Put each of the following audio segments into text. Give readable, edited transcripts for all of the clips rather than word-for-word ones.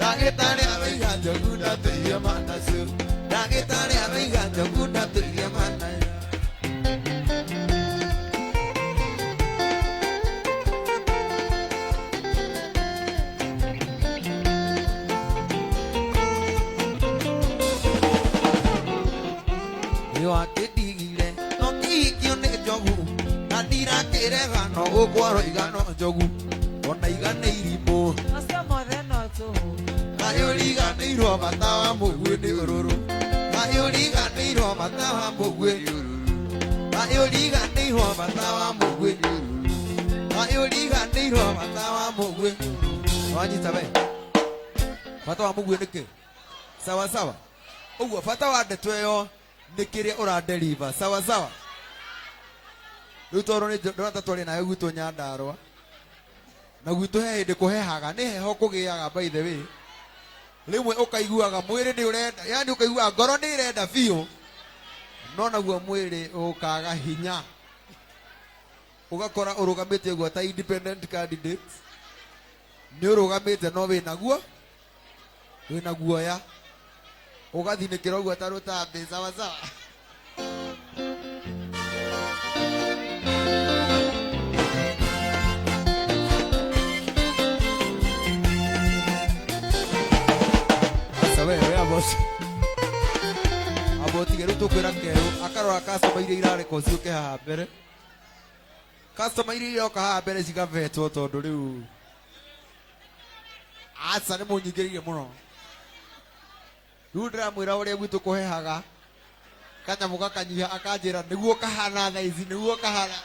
Ndagĩtarĩ arauga njogu ndatuire manacio. Ndagĩtarĩ arauga njogu ndatuire manacio. Nĩwakĩndigire no kĩhikio nĩ njogu na ndirakĩrega no gũkwarwo igano njogu ona igana irimũ. Kayũriganĩirwo bata wa mũguĩ nĩ ũrũrũ. Kayũriganĩirwo bata wa mũguĩ nĩ ũrũrũ. Kayũriganĩirwo bata wa mũguĩ nĩ ũrũrũ. Kayũriganĩirwo bata wa mũguĩ. Wanyita we bata wa mũguĩ nĩ kĩ? Sawa sawa. Ũguo bata wa ndeto ĩyo nĩ kĩrĩa ũranderiva. Sawa sawa. Rĩu tondũ nĩ ndĩrata twarĩ nawe gwitũ Nyandarũa na gwitũ he hĩndĩ kũhehaga nĩ heho kũgĩaga by the way. Rĩmwe ũkaiguaga mwĩrĩ nĩ ũrenda, yani ũkaiguaga ngoro nĩ ĩrenda biũ no naguo mwĩrĩ ũkaga hinya. Ũgakora ũrũgamĩte ũguo ta independent candidate, nĩ ũrũgamĩte no wĩna guoya, ũgathinĩkĩra ũguo ta rũtambĩ. Sawa sawa. Abotige rĩu tũkwĩra kerũ akarora customer iria irareka ciũke haha mbere. Customer iria iroka haha mbere cigavetwo tondũ rĩu aca nĩ mũnyingĩrĩire mũno. Rĩu ndĩramwĩra ũrĩa gwitũ kũhehaga kanyamũ gakanyiha akanjĩra nĩguo kahana thaa ici, nĩguo kahana.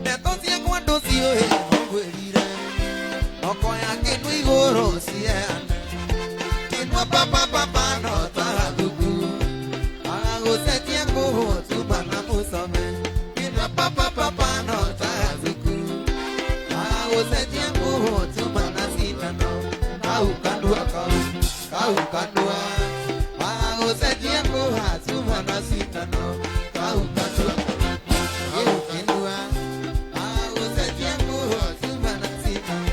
Ndeto ciakwa ndũciũĩ no ngwĩrire oko yake nĩ igũrũ ciana kĩnua papa no tarathuku agagũcenjia kũhũtuma na mũcome. Kĩnua papa no tarathuku agagũcenjia kũhũtuma na cindano. Kau kanua kau kanua agagũcenjia kũhũtuma na cindano. Kau kanua kau kanua agagũcenjia kũhũtuma na cindano.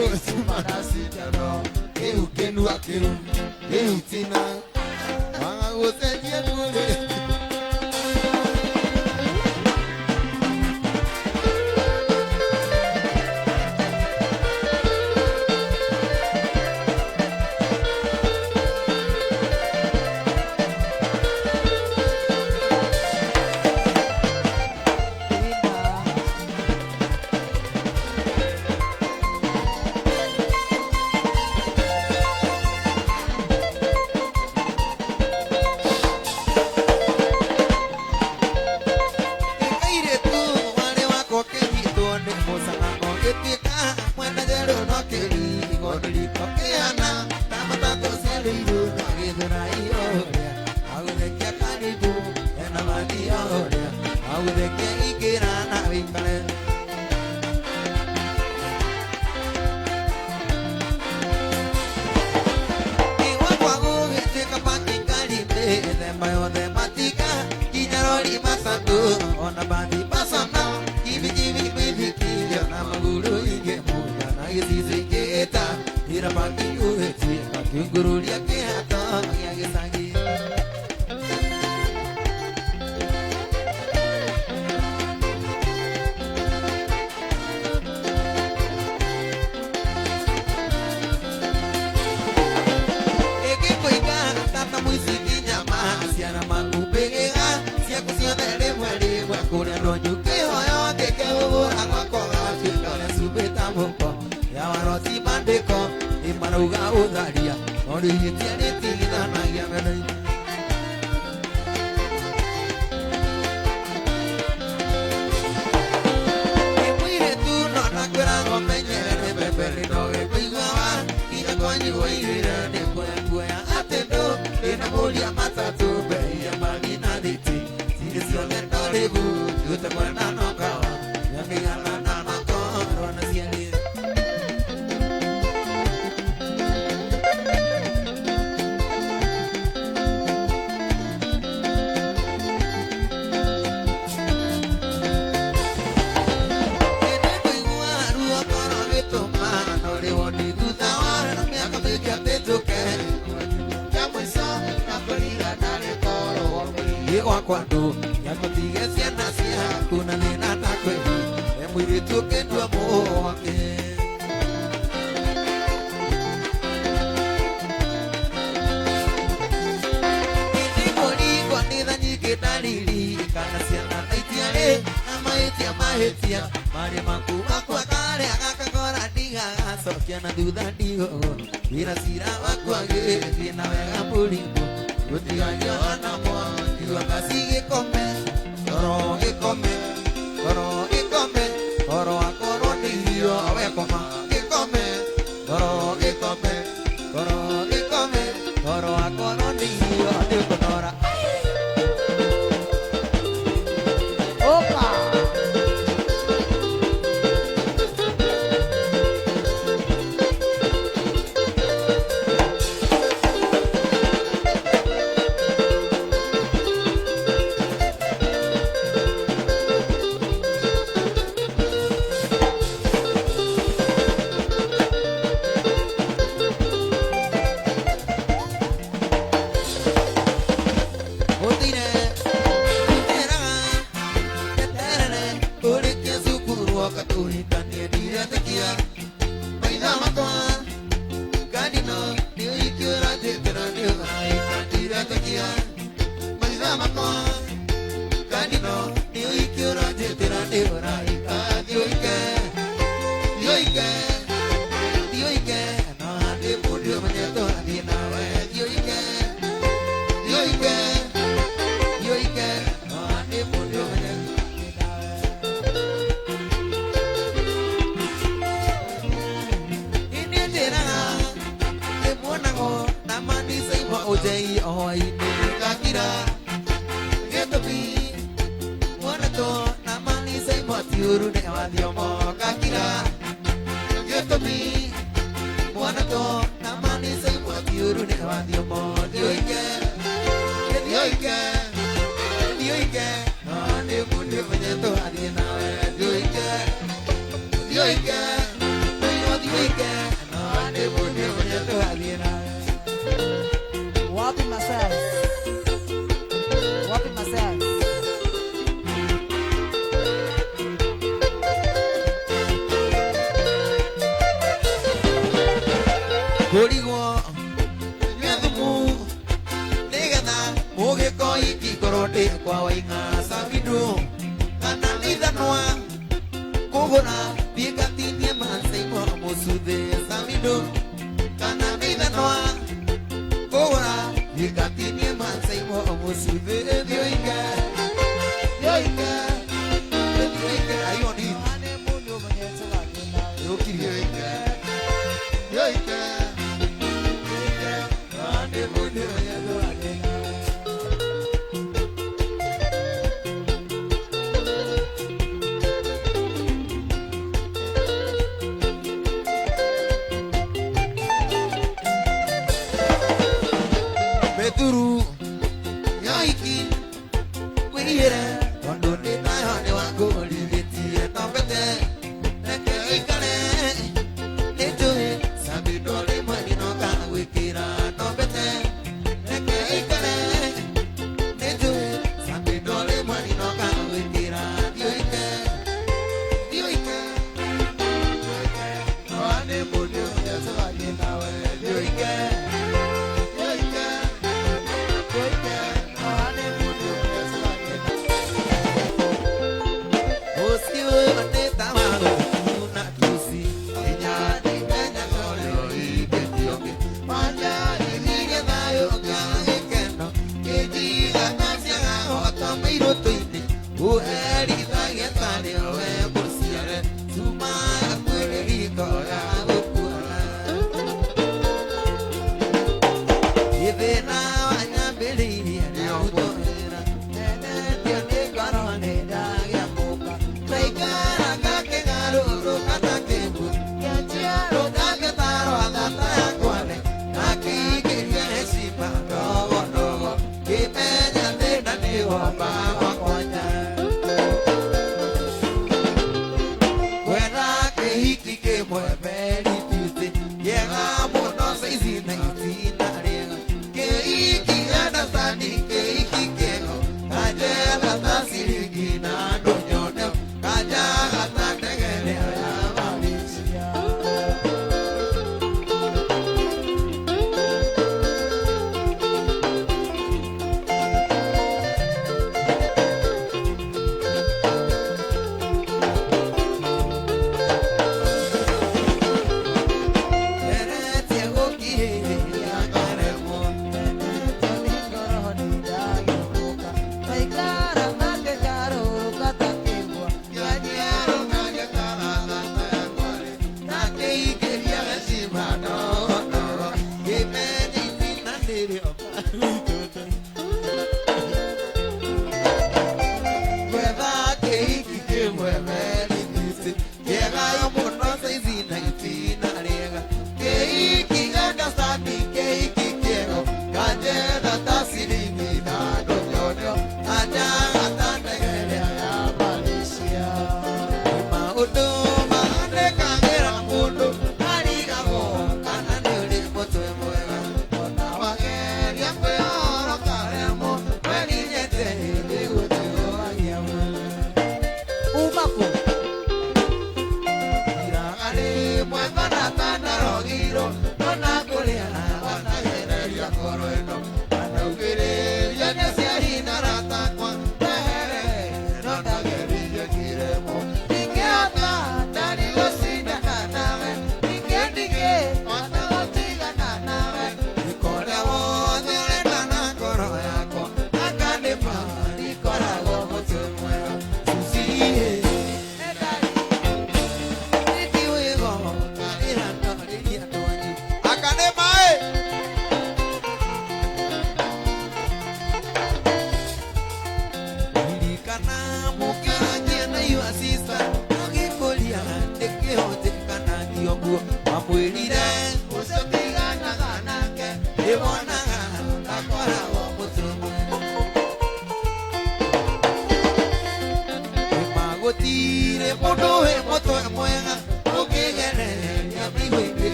Manasi jano, eu kenu akenu, eu tina, manga você dia kule. Quando ya no digas ya nacía kuna lena na kweli muy tu que tu amor ni mori cuando dañi que dalili kana siana taitiare ama etia maetia mare maku akwa kare akaka kora diga so kiana duda digo ira sira akwa ge dina vega pulimbo utia yo na mo sigue come, coro que come, coro que come, coro a coro niño, a ver cómo que come, coro que come, coro que come, coro a coro niño, de conora. Opa. Yo, kwa wainga sabidu kanalida noa kogona biega tinie masai mo musude sabidu kanalida noa kogona biega tinie masai mo musude yoika yoika yoika ayoni ane mundo manyesa lakina yokiri yoika yoika ane mundo manyesa lakina Beturu yaiki kwiriere kondo ni tayo ni wangu olivetie tapete neke ikane netoe sabi dole mani no ka wikira tapete neke ikane netoe sabi dole mani no ka wikira dioike dioike ane mudu ya sabi nawe dioike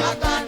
I got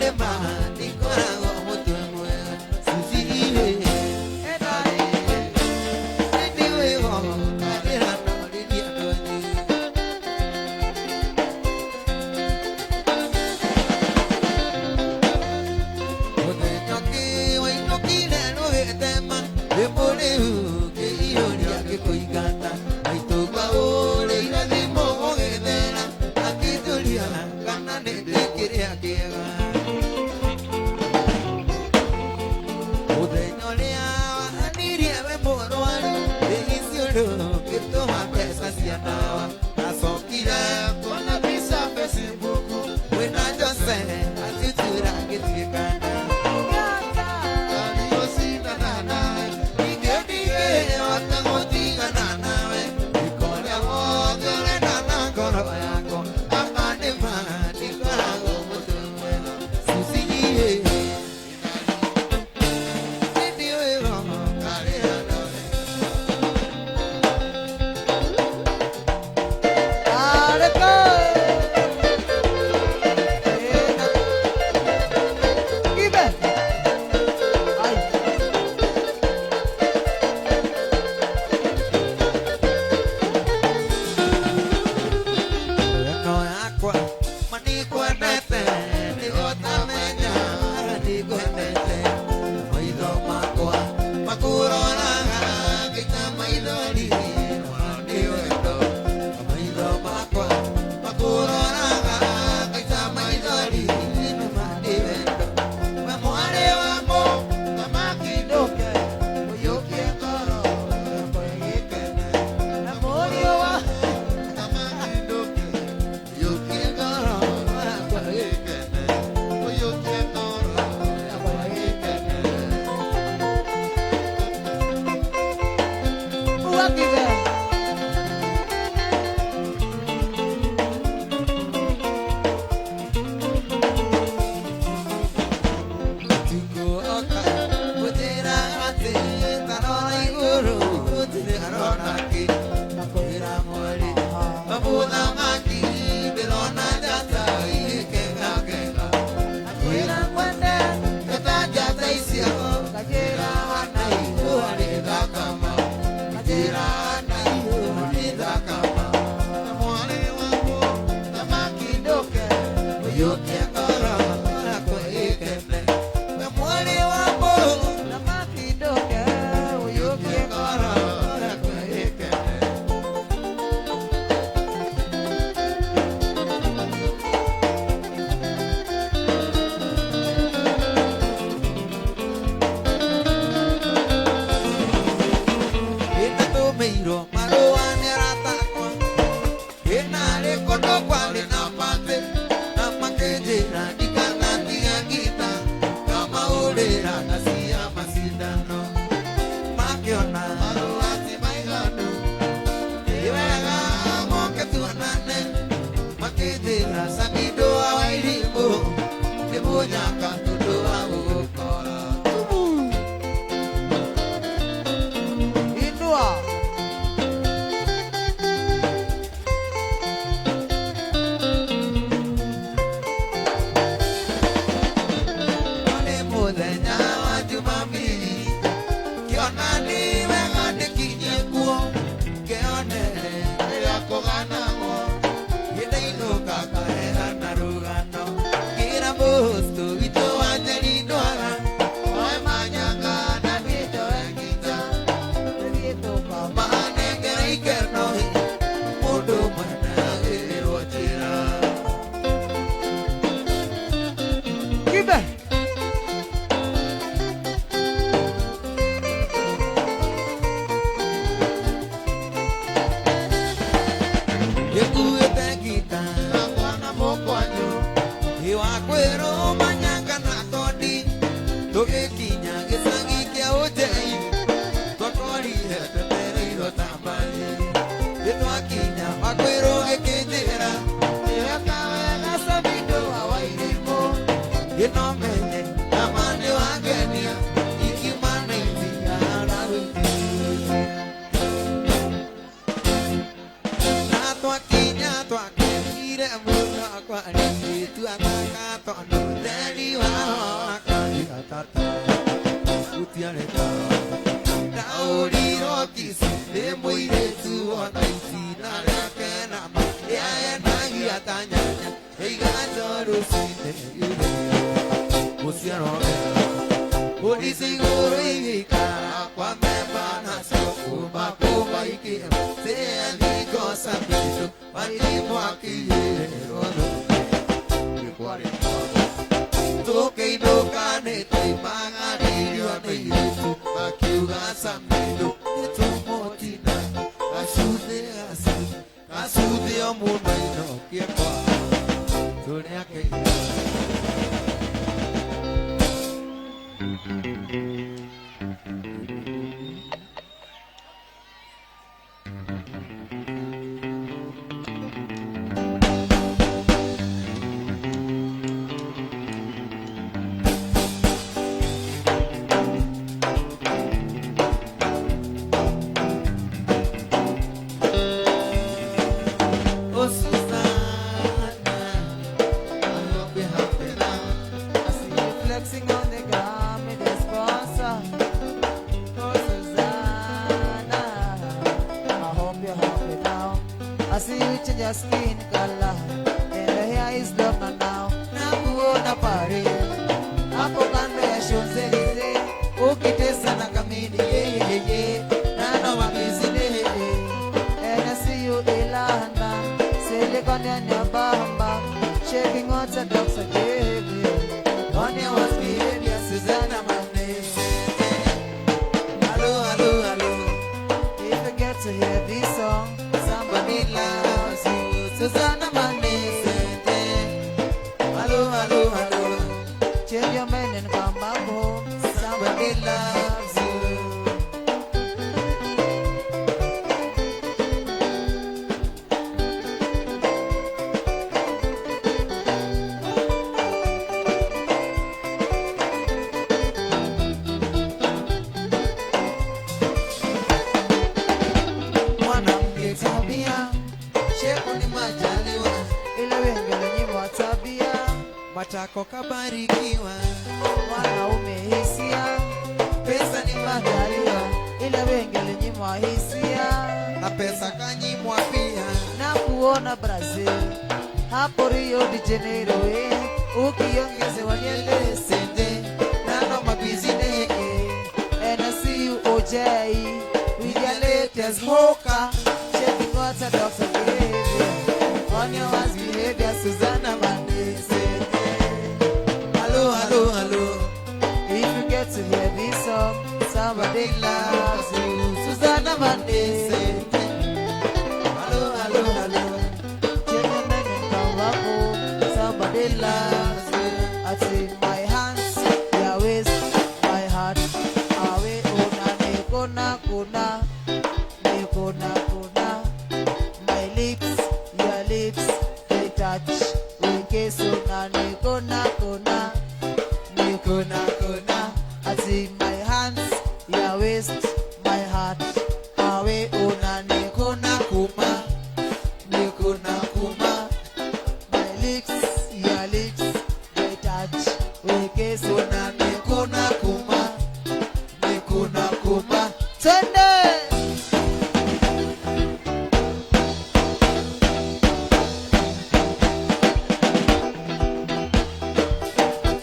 nyaka tundu wa gukora Inua Ane muthenya wa Jumapili kiona ni wega ndikinye kuo kionere rĩrĩa kũganagwo gĩthĩinũka kaheha na rũgano kĩra mũstu witũ wa Njeri ndwara oe manyanga na mĩto engita Rĩgĩtũka manengera ikerno mũndũ mwanagĩrĩrwo njĩra Kibe gĩkuĩte ngita nakwa na mũkwanjũ iwakwĩrwo manyanga na kondi tũgĩkinya gĩcagi kĩa ũnjei twakorire twetereirwo ta mbari gĩtwakinya wakwĩrwo gĩkĩnjĩra ĩweka wega Sabido wa Wairimu gĩnomenye nama nĩ wangenia ikiuma na itia na twakinya twakenire mũno kwa rĩtu athaka tondũ theri wao akarigatata gũtiarĩ toro ndaũrirwo kici nĩ mũirĩtu ona itina rĩake nama rĩaenagia ta nyanya ĩiganjo rũcinĩ irio gũciarwo wega polisi igũrũ igĩikara kwa memba nacio kuma kuma ikĩma ciathingo Sabido Wairimu akĩiyĩrĩrwo gĩkwarĩ tũkĩinũka nĩ tũimaganĩirio nĩ irĩtu akiuga Sabido nĩtũmũtina gacuthio mũno inokie kwao tũrĩ akĩiya Oh Susanna, I hope you're happy now. I see you flexing on the ground with the sponsor. Oh Susanna, I hope you're happy now. I see you change your skin color and the hair is longer now. Nakuona pare hapo kando ya Champs-Elysees ukitesa na kamini yeye nano mabizine and I see you Ilanda silicon on your bamba shaking orthodox behavior on your was behavior Susanna Manese. Hello, hello, hello. If you get to hear this song, somebody loves you. Susanna Manese. Hello, hello, hello. Change your mind and come back home. Somebody loves you. Mwanamke tabia, shepu ni majaliwa, Ile wengi wenye tabia, matako kabarikiwa, wanaume hisia, pesa ni majaliwa. Ile wengi wenye hisia, na pesa kanyimwa pia. na kuona Brazil, hapo Rio de Janeiro, ukiongezewa nyele Sende, nano mabizine, and I see you OJ with your latest hoka, shaking orthodox behavior on your worst behavior, Susanna Manese. hello, hello, hello. If you get to hear this song, somebody loves you, Susanna Manese. Hello, hello, hello. Change your mind and come back home, somebody loves you. I take my hands, your waist, my heart, away, ona, nekona, kona, nekona. wekeso Kuna nikuna kuma, nikuna kuma. twende.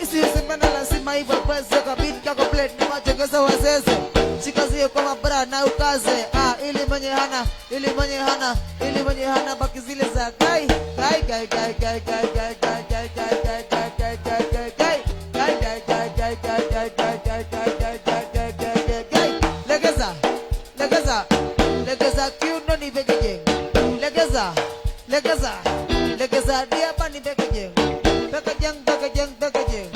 Isi usimena lazima hivyo kweze kabidi kako plate na machokesa wazeze. Shikazie kwa mabara na ukaze. Ili mwenye hana, ili mwenye hana, ili mwenye hana baki zile za gai. Gai, gai, gai, gai, gai, gai, gai, gai, gai, gai, gai, gai, gai, gai, gai. Gai, gai, gai, gai, gai, gai, gai, gai, gai, gai, gai, gai, gai, gai, gai. Legeza, legeza, legeza kiuno ni begejeng. Legeza, legeza, legeza dia pa ni begejeng. Begejeng, begejeng, begejeng.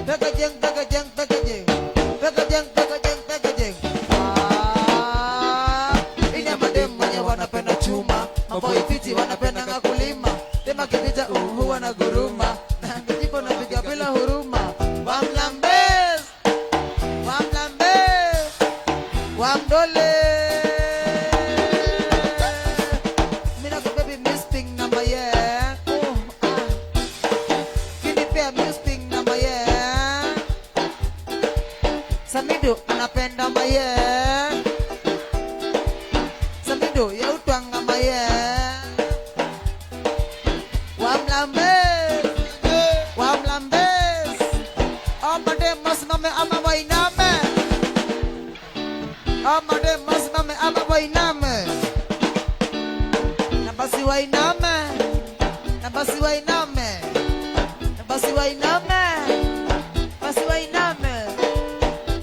Begejeng, begejeng, begejeng. Begejeng, begejeng, begejeng. Ina madem mwenye wanapenda chuma. Maboy fiti wanapenda ngakulima. Tema kipita huwa na guruma. Na ngijipo na piga bila huruma. Wamlambez, wamlambez, wamdole. Mina ko baby miss ping number yeah. Kinipea miss ping number yeah. Samido anapenda maye. Samido ya utwanga maye. Wamlambez, wamlambez. Amade masimame ama wainame. Amade masimame ama wainame. Na basi wainame. Na basi wainame. Na basi wainame. Basi wainame.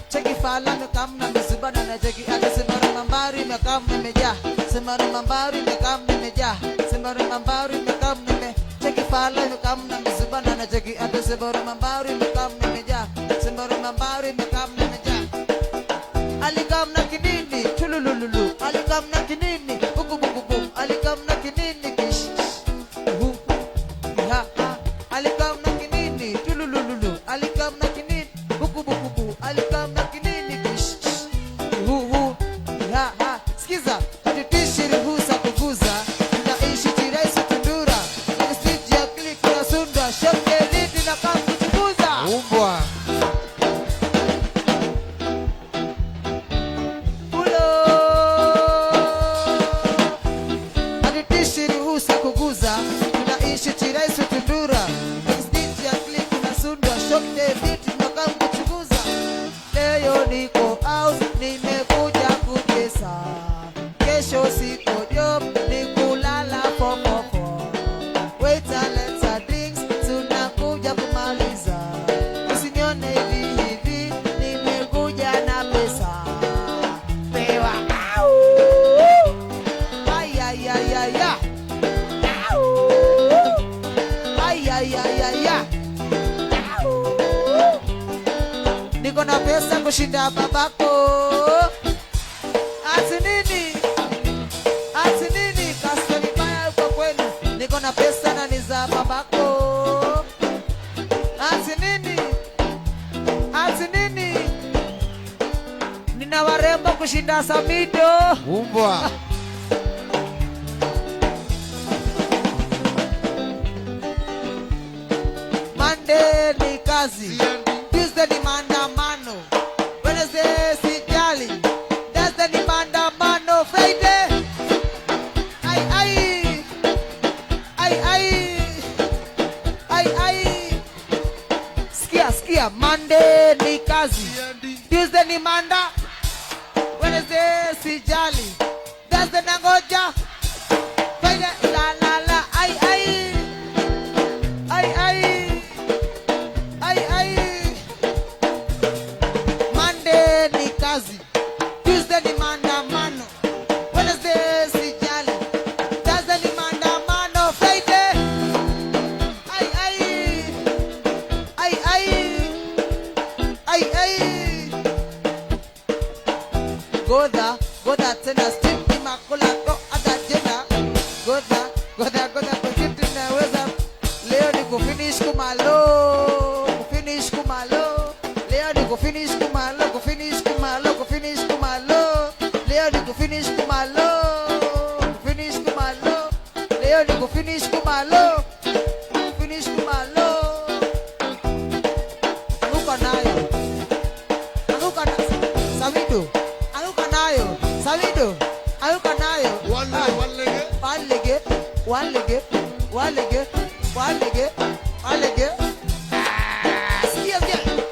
Cheki fala mekam na misubana na cheki ake semari mambari mekam nimeja. Semari mambari mekam nimeja. Semari mambari mekam nime. Cheki fala mekam na misubana na cheki ake semari mambari mekam nimeja. Semari mambari mekam nimeja. Alikam na kinini chulululu. Alikam na kinini buku buku bum. Alikam na kinini kish. Hu. Ha ha. Alikam na kinini chulululu. Alikam na kinini buku buku bu. Alikam na kinini kish. Hu hu. Ha ha. Sikiza. Hatutishi ruhusa kuguza. Tunaishi tiraisu tundura. Kwenye street ya kliki ya sunda. Shoke lidi na kampu tukuza. Umbwa. Ulo. Hatutishi ruhusa kuguza. Tunaishi tiraisu tundura. Kwenye street ya kliki na sunda. Shoke lidi na kampu tukuza. Leo niko out, nimekuja kutesa. Kesho siko job, nikulala fofofo. Waiter leta drinks, tunakuja kumaliza. Usinione hivi hivi, nimekuja na pesa. Pewa au. Ay ay ay ay ay. Au. Ay ay ay ay ay. Au. Niko na pesa kushinda babako. Ati nini? Ati nini? Kasta vibaya uko kwenu. Niko na pesa na ni za babako. Ati nini? Ati nini? Nina warembo kushinda Samido. Umbwa. Monday ni kazi. Tuesday ni maandamano. Wednesday sijali. Thursday ni maandamano. Friday. Ai ai. Ai ai. Ai ai. Sikia sikia. Monday ni kazi. Tuesday ni manda. Wednesday sijali. Thursday nangoja. Friday la la la. Ai ai. Ai ai. Ai ai. Monday ni kazi. Tuesday ni maandamano. Wednesday sijali. Thursday ni maandamano. Friday. Ai ai. Ai ai. Ai ai. Goda, goda tena stick makula ko ada jena. Goda, goda, goda kukitu naweza. Leo ni kufinish kumalo. Kufinish kumalo. Leo ni kufinish kumalo. Kufinish kumalo. Kufinish kumalo. Leo ni kufinish kumalo. Kufinish kumalo. Leo ni kufinish kumalo. Finish kumalo. Samido, ayuka nayo. One leg, one leg. One leg, one leg, one leg, one leg, one leg. See again.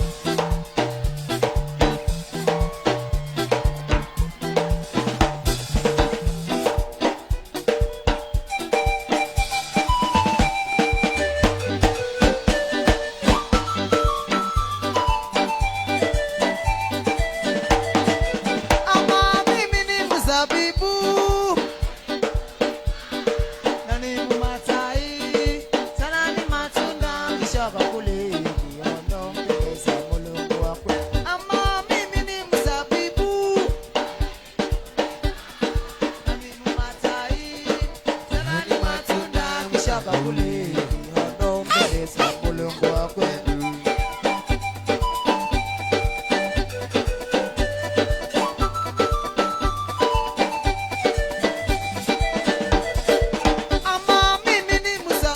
Ama mimi ni mzabibu. Nani mumatai, sana ni matunda kishaba kule yondo mpesa mulungu wako. Ama mimi ni mzabibu. Nani mumatai, sana ni matunda kishaba kule yondo mpesa mulungu wako. Ama mimi ni Musa.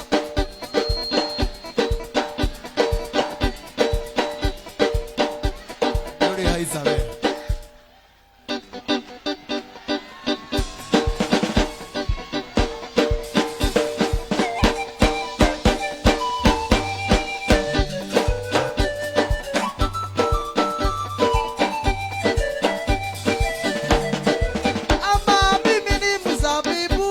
Yuri haisabe. Ama mimi ni mzabibu.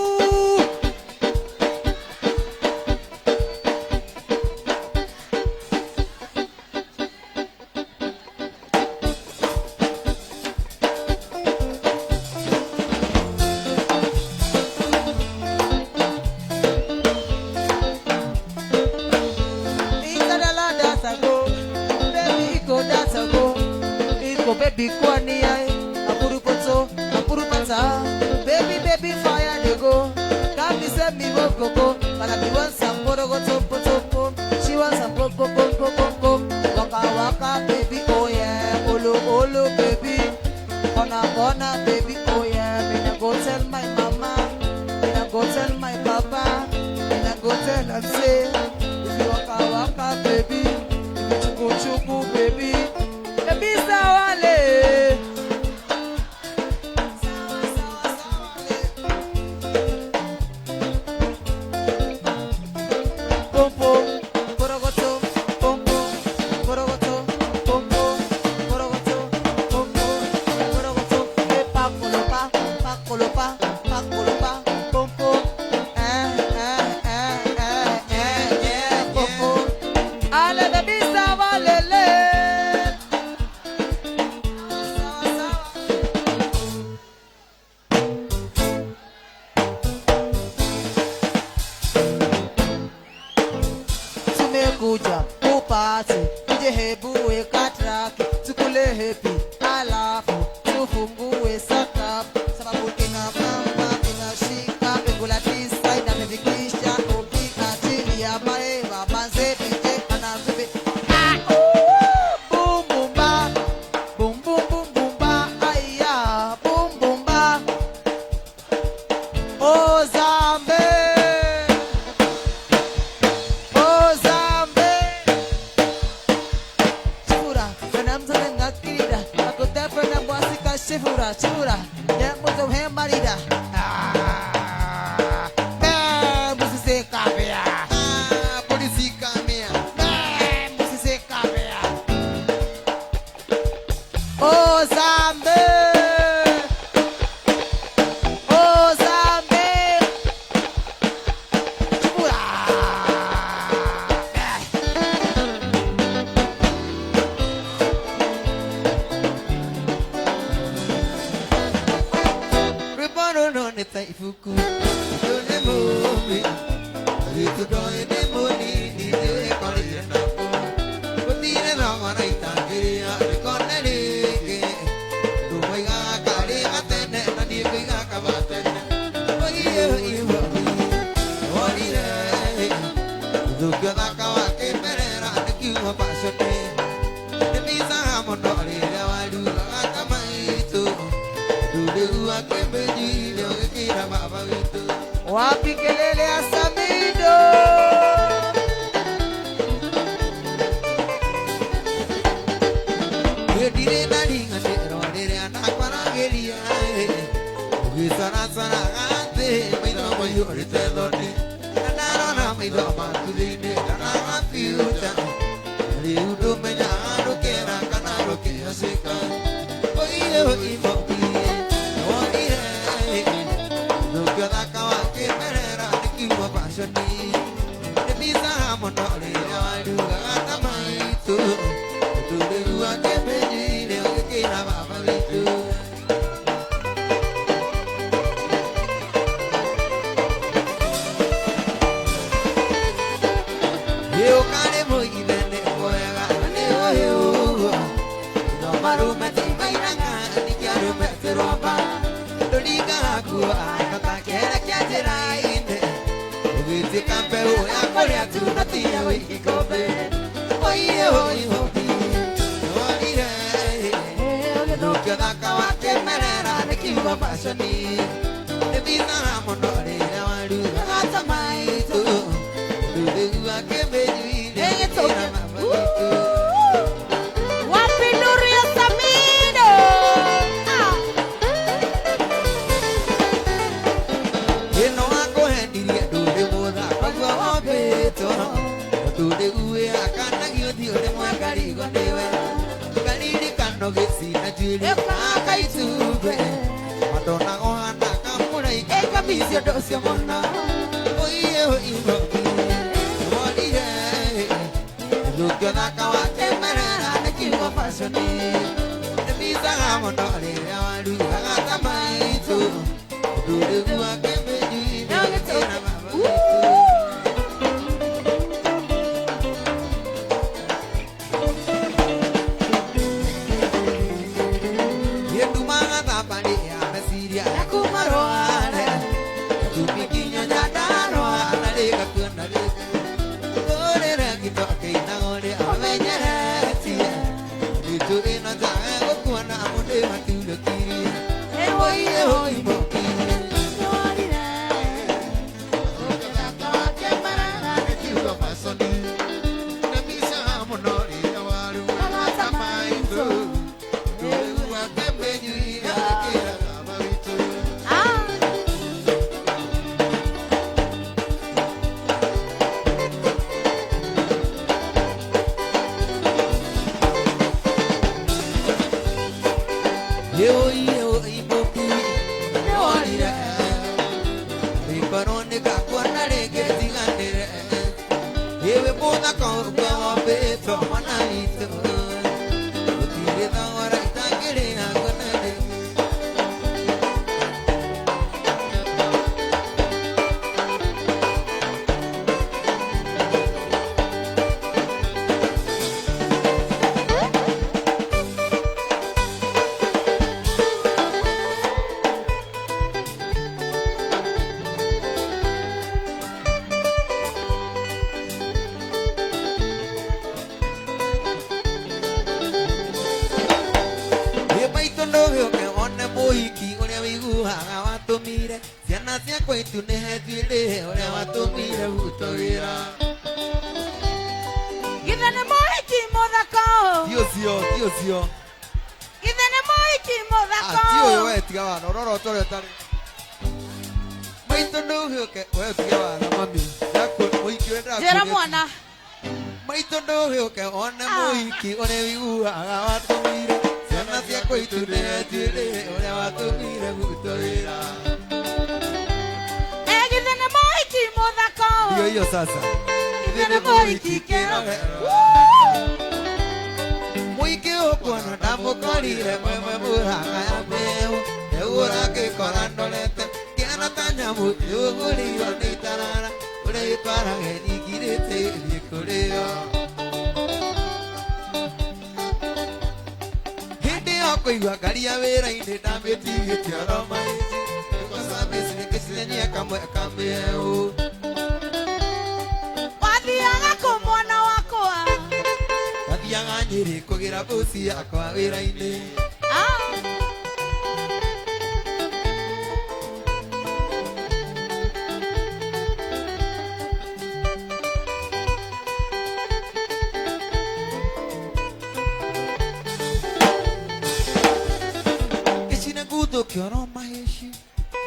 Itadala data go, baby go data go. Iko baby kwa niya, apurupoto, apurupata. Baby fire they go. Kami se mi go go, but I want some porogoto poto. She wants some go. Waka baby oh yeah, olo baby. Gonna baby oh yeah. Me na go tell my mama, me na go tell my papa, me na go tell and say. If you waka baby, if you chuku baby, baby sawale. Sawale. Pompo, porogoto, pompo, porogoto, pompo, porogoto, pompo, porogoto. Pakolopa, pompo. Pompo. Ale baby sawalele. Sawa. Tumekuja kupati tuje hebu ekatraki tukule hepi alafu tufungue sakafu sababu kina mama inashika pengula tisa inamevikisha kupika chini ya maeva manze DJ anazibi boom boom ba boom boom boom boom ba aya boom boom ba oh zambe Chifura, ya muzo he marida. Musise kabea. Polisi kamea. Musise kabea. Oh Zambe. Oh Zambe. Chifura. Reparo no ne taifuku. Yone mobe. Itu doe ne moni ni de kali na ko. Kutire na mara itangiri ya kone ke. Du mai ga kali atene na ni ke ga ka batene. Oi iwa. Oi re. Du ka da ka wa ke merera ne ki wa pasone. Ne mi sa mo no ri ya wa du ga ka mai tu. Du de wa ke beji de ki ra ba ba tu. Wapi kelele ya Samido? Dire na ringa de ro de na para geria.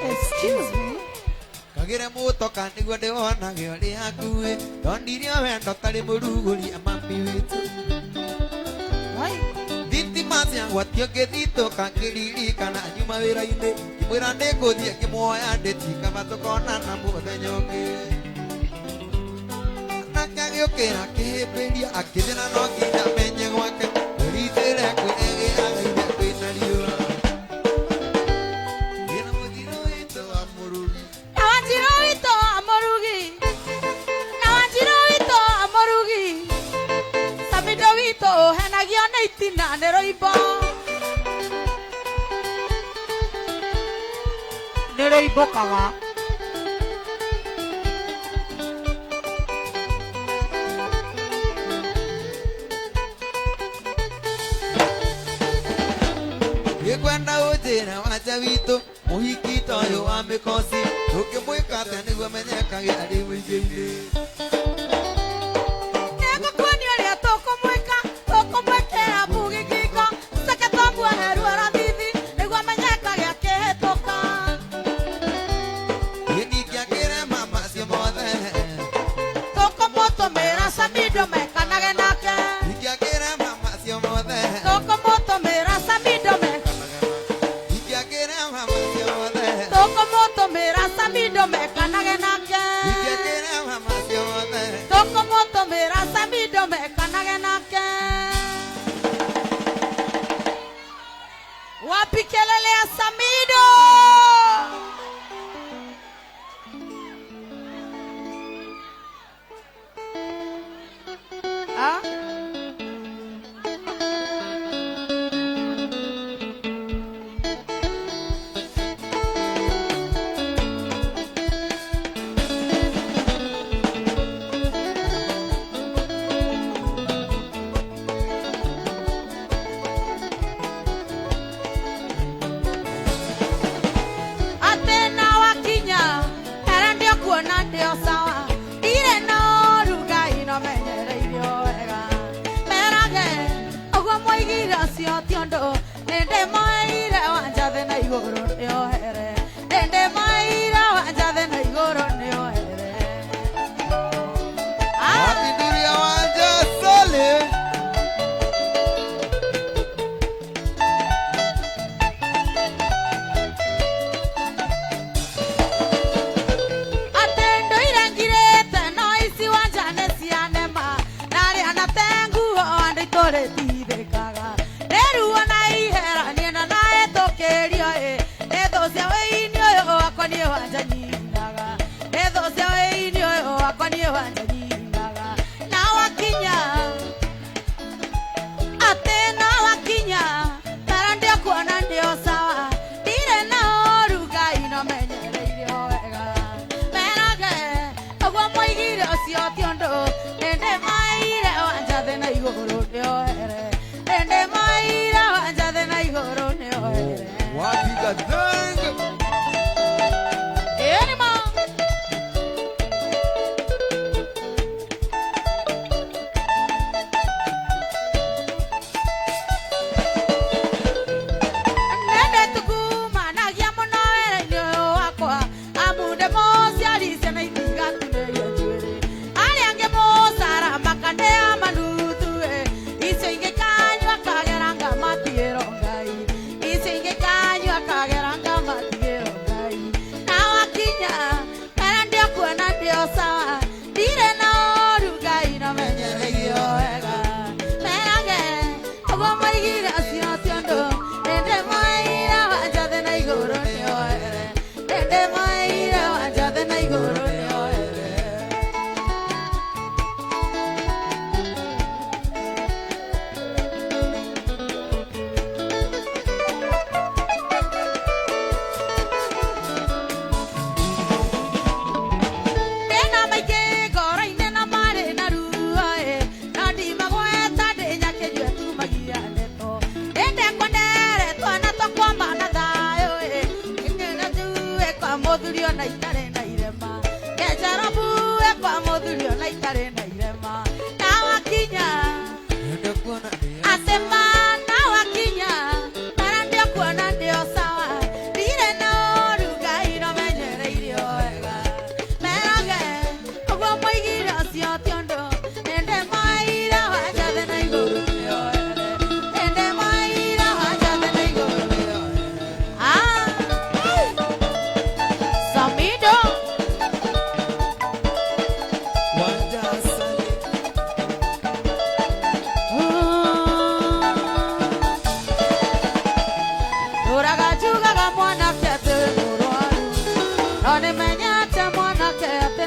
Excuse me. Kagere muto kandi gwade ona gyori hakuhe tondirio wendo tari muruguri amami witu Why? thitima masia watio gedito kankiri kana nyuma wira inde mwira ndeko die kimoya ndeti kama tokona na muthenyoke nakagyo kera keberia akithina no nginya menye gwake ritire kwege agaire kwinario ina mudiro ito amurugi Nawajiro ito amorugi Sabido ito henagio neitina neroibo kawa Kwenda ujira wacha wito muhikito yo wa mikosi ukimwika tena niguo menyekage ari wigine Nego kwani ole tokomwekera bugigiko sake tombwa heru arathithi niguo menyekage akihetoka ini kiakire mama cio mothe tokomotomera Samido mekanage nake kiakire mama cio mothe tokomotomera Samido Samido mekanage nake tokomotomera Samido mekanage nake wapi kelele ya Samido ah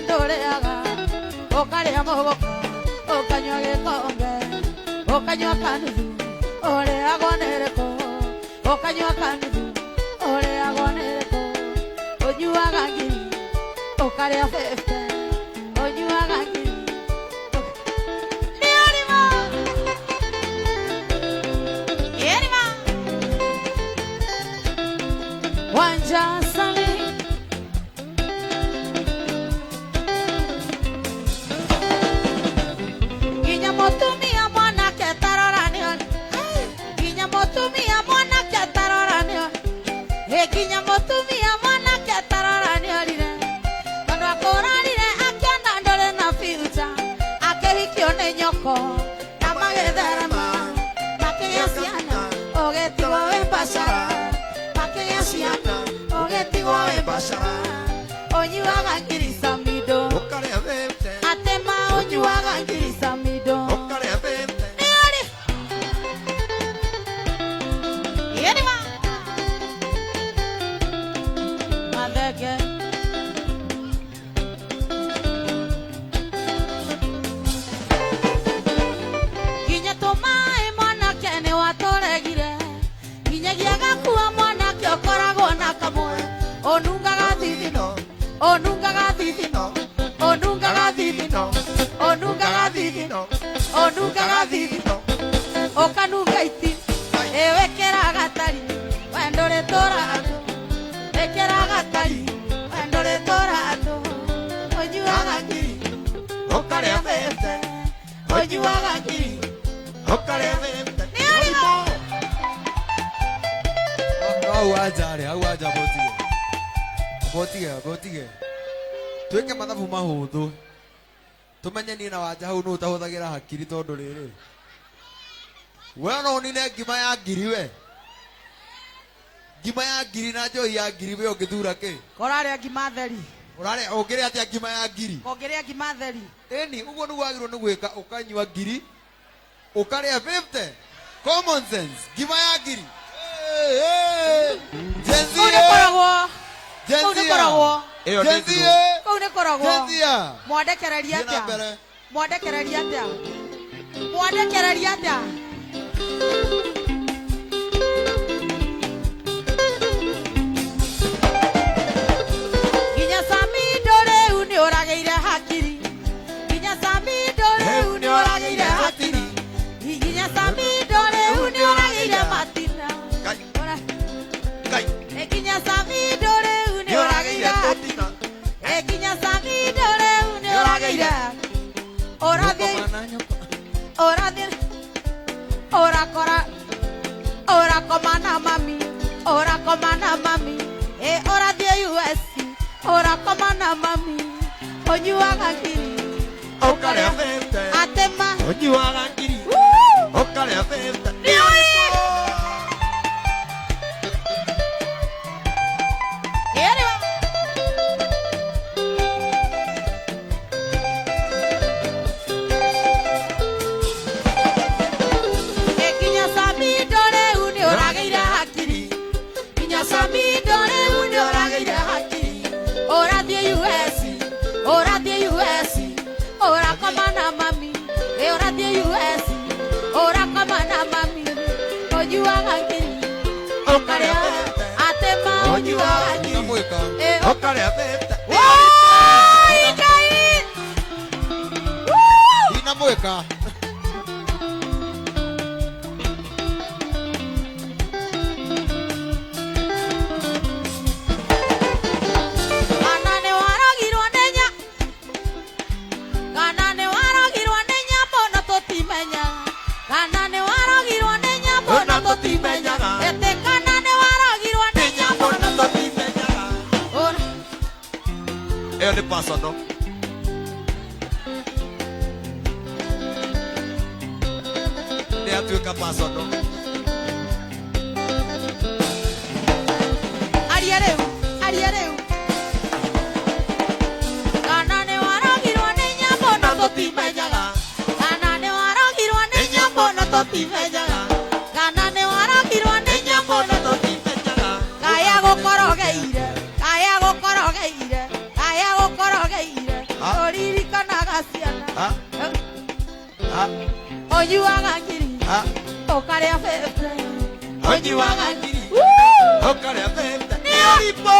ndoreaga okaria mogoka okanywa gikombe okanywa kanuthu oreagwo nereko okanywa kanuthu oreagwo nereko onyuaga ngiri okaria 50 onyuaga ngiri niarima niarima wanja sali ginya motumia mwana ketaroranion ginya motumia mwana ketaroranion ginya motumia mwana ketaroranion kono akorarire akiona ndore na future akehikio ne nyoko na magitherema makigeciana ogetigo we bashara makigeciana ogetigo we bashara onyuaga ngiri samido atema onyuaga ngiri samido niari niari ma madege ginya tomae mwana kene watoregire ginya giagakuwa mwana kiokoragwo na kamwe onungaga thithino onungaga thithino onungaga thithino onungaga thithino onungaga thithino okanunga iti ewekera gatari wendore torado ekera gatari wendore torado onyuaga ngiri okaria 50 onyuaga ngiri okaria 50 niarimo au aja botige tweke mathabu mahuthu tumenye ni na wanja hau no utahuthagira hakiri tondu riri we no nine ngima ya ngiri we ngima ya ngiri na njohi ya ngiri we ungithura ki koraria ngima theri urare ungire atia ngima ya ngiri kongeria ngima theri eni uguo ni wagirwo ni gwika ukanywa ngiri ukaria 50 common sense ngima ya ngiri kone koragwo kone koragwo kone koragwo mwandekereria atia mwandekereria atia mwandekereria atia ginya samido reu ni orageire hakiri ginya samido reu ni orageire hakiri ginya samido reu ni orageire matina ginya samido reu ni orageire hakiri ginya samido reu ni orageire orathie orakora orakomana mami orathie US orakomana mami onyuaga ngiri okaria 50 atema onyuaga ngiri okaria 50 orakomana mami orathie US orakomana mami onyuaga ngiri okaria atema onyuaga ngiri okaria 50 inamweka Eo ni pasono. Ni atuika pasono. Ariareu Kanane waragirwa ni nyambo na tutimenyaga Kanane waragirwa ni nyambo na tutimenyaga Kanane waragirwa ni nyambo na tutimenyaga Kaya gukorogeire Onyuaga ngiri. Okaria fefre. Onyuaga ngiri. Okaria fefre. Ni oripo.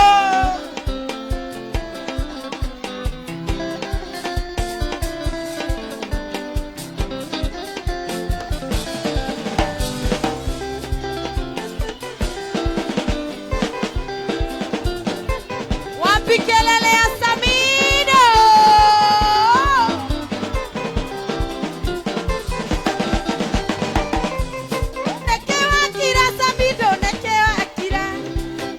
Kelele ya Samido. Nekewa kira Samido,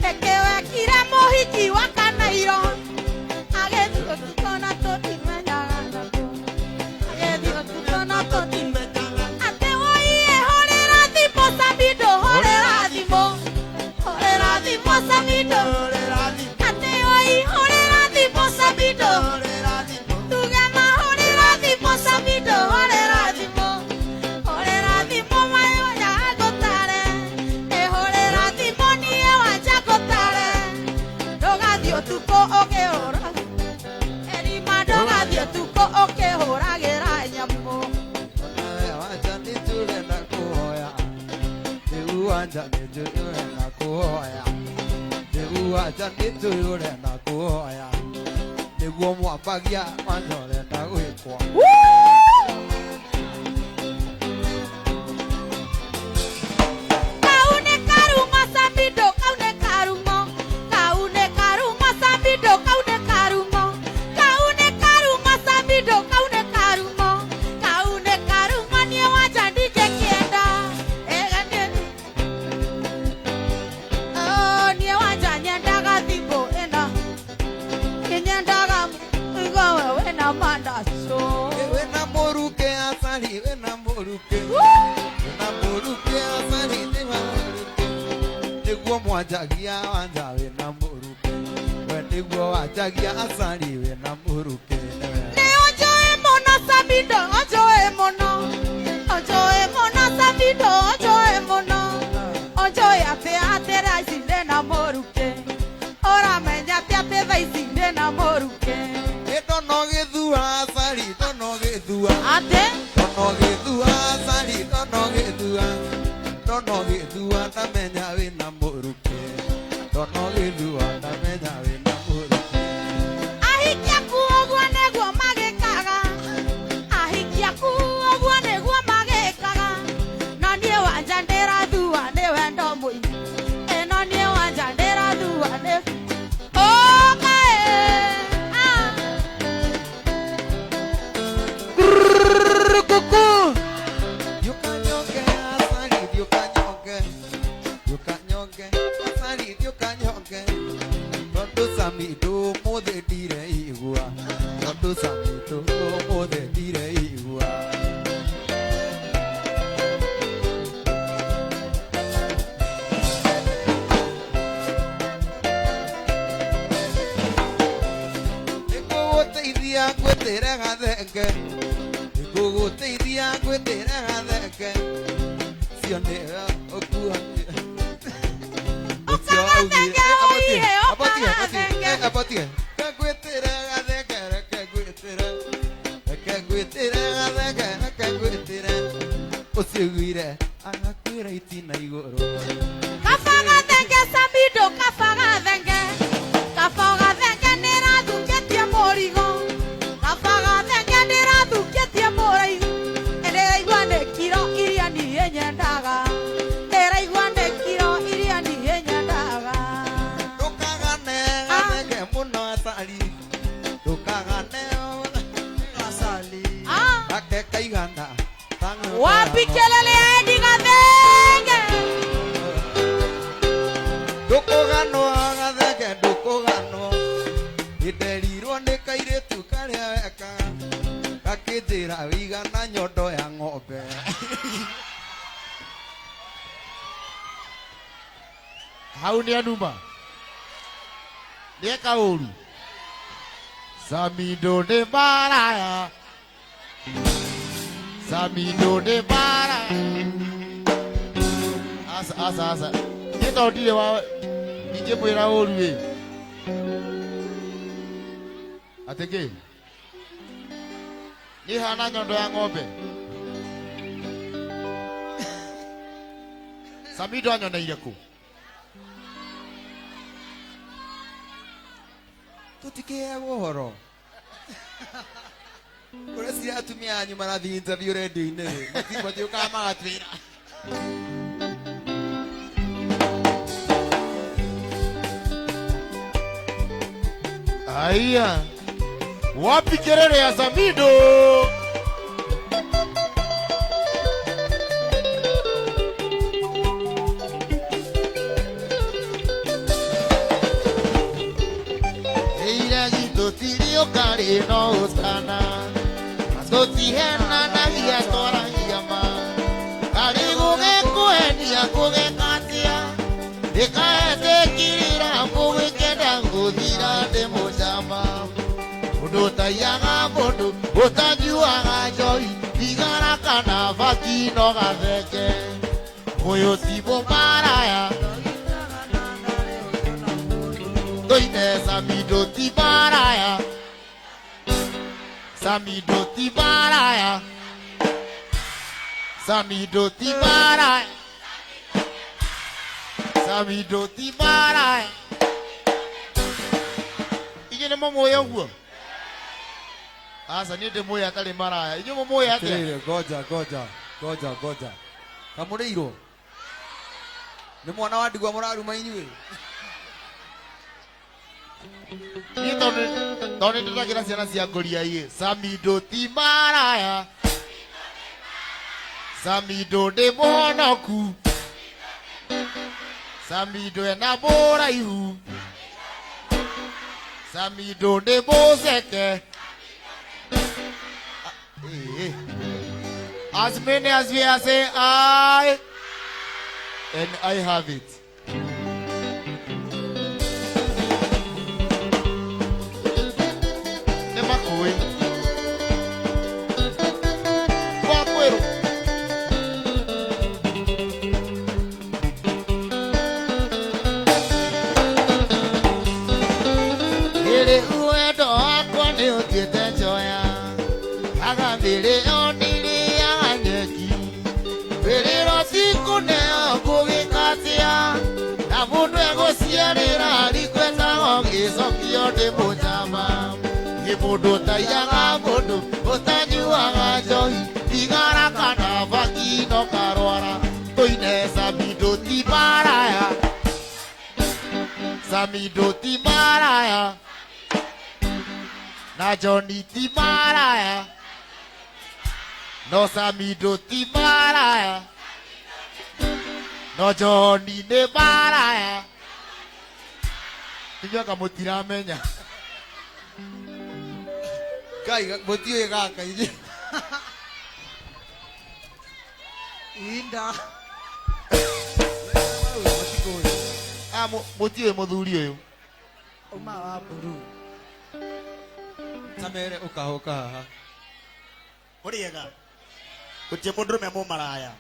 nekewa kira mohiki wakanairo. Agedi otukona toti menyagana. Agedi otukona toti menyagana. Atewa iye horera tipo Samido, horera tipo Samido. Wapi kelele hadi Gathenge. Ndukugano Gathenge ndukugano. Iterirwo nĩ kairĩtu karĩa weka gakĩnjĩra wĩigana nyondo ya ng'ombe. Hau nĩ anuma. Nĩeka ũru. Samido nĩ maraya. Samido nĩ maraya. Asa. Nĩ tondũ ndirĩ wa ingĩmwĩra ũru ĩ. Atĩ kĩ? Nĩ hana nyondo ya ng'ombe. Samido anyoneire ku. Tutike wohoro. Uresi atumia anyu marathi interview radio-ini. Mati kama atwira. Aya. Wapi kelele ya Samido? Kari no usana Asoti hena na hiya tora hiyama Kari guge kuhenia kuge katia Dika ete kirira kuge keda ngudira de mojama Mudu tayaga mudu Utajuaga joy Digara kana vaki no gaveke Moyo tipo maraya Doine Samido tibaraya Samido tibaraya Samido tibaraya Samido tibaraya Ijene momoya huo Asa nide moya tali maraya Ijene momoya ate Goja Kamureiro Ni mwana wa ndigwa muraruma inyuĩ Ni tone tutagira ciana cia ngoria iĩ Samido tibaraya Samido ndĩ mũhonoku Samido ena mũraihu Samido ndĩ mũceke As many as we are saying I and I have it. Mudu tayaga mudu Utanyuaga joy Digara kana vaki no karwara Toine Samido tibaraya Samido tibaraya Na Johnny tibaraya No Samido tibaraya No Johnny nebaraya Tiga kamu tiramenya Kai botio gaka ije Inda Mutio muthuri uyu Uma wa buru Samere ukahoka haha Muriega Utie mundurume mumaraya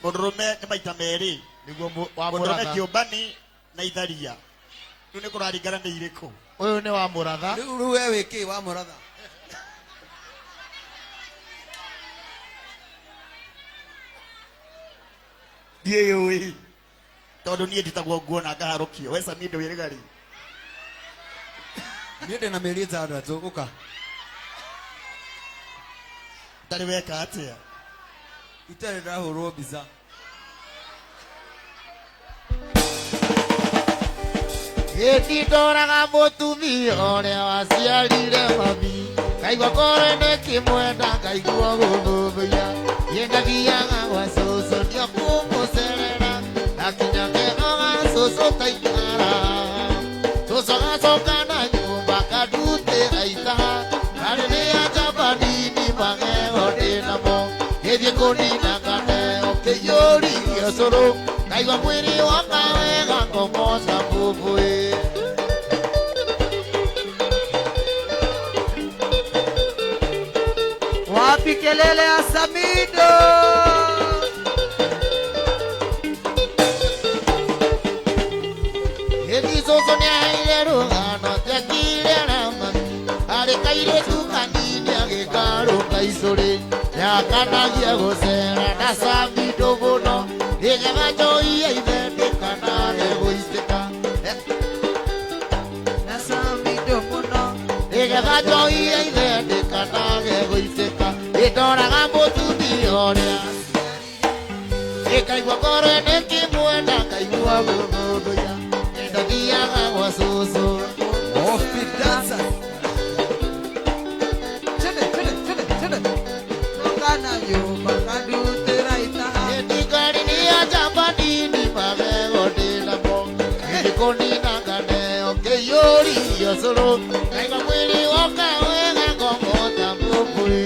Mundurume ni maita meri niguo wa Mundurume muratha kiumbani na itharia Tu ni kuraringana ni iriku uyu ni wa muratha Riu wewe ki wa muratha Die yoi Tondu nie nditagwo nguona ngaharukio we Samido wirigari Niende na meri ithathatũ uka Tari weka atia Itare ndahũrwo mbica Gĩti ndoraga mũtumia ũrĩa waciarire mami Ngaigua ngoro nĩkĩmwenda ngaigua gũthũthia Yendathiaga gwa cũcũ ndio kũmũcerera Nakinya kehoga cũcũ taikara Cũcũ agacoka na nyũmba kadute aitaha Na rĩrĩa Japanini magego ndĩnamo Gĩthiĩ kũnina kaneo kĩiyũrie cũrũ Ngaigua mwĩrĩ wakwa wega ngomoca mbũmbũĩ Wapi kelele ya Samido Gĩthiĩ cũcũ nĩaheire rũgano tekire na mami Arĩ kairĩtu kanini agĩkarũka icũrĩ Nĩakanagia gũcera na Samido mũno Ega joy either the canal egoistica. Nasamido muno. Ega joy either the canal egoistica. Itoragambo tu dioria. Eka iguacoro en el que muera, caigua bodo ya. Enda dia agua soso. Offbeat dancer. Chede. Nokana yo bakadu teraita. Eti gari ni ajabani ni pagego de la bong. Eti koni nangane oke yori yo solo. Kaiga mwili waka wega kongo tambupuri.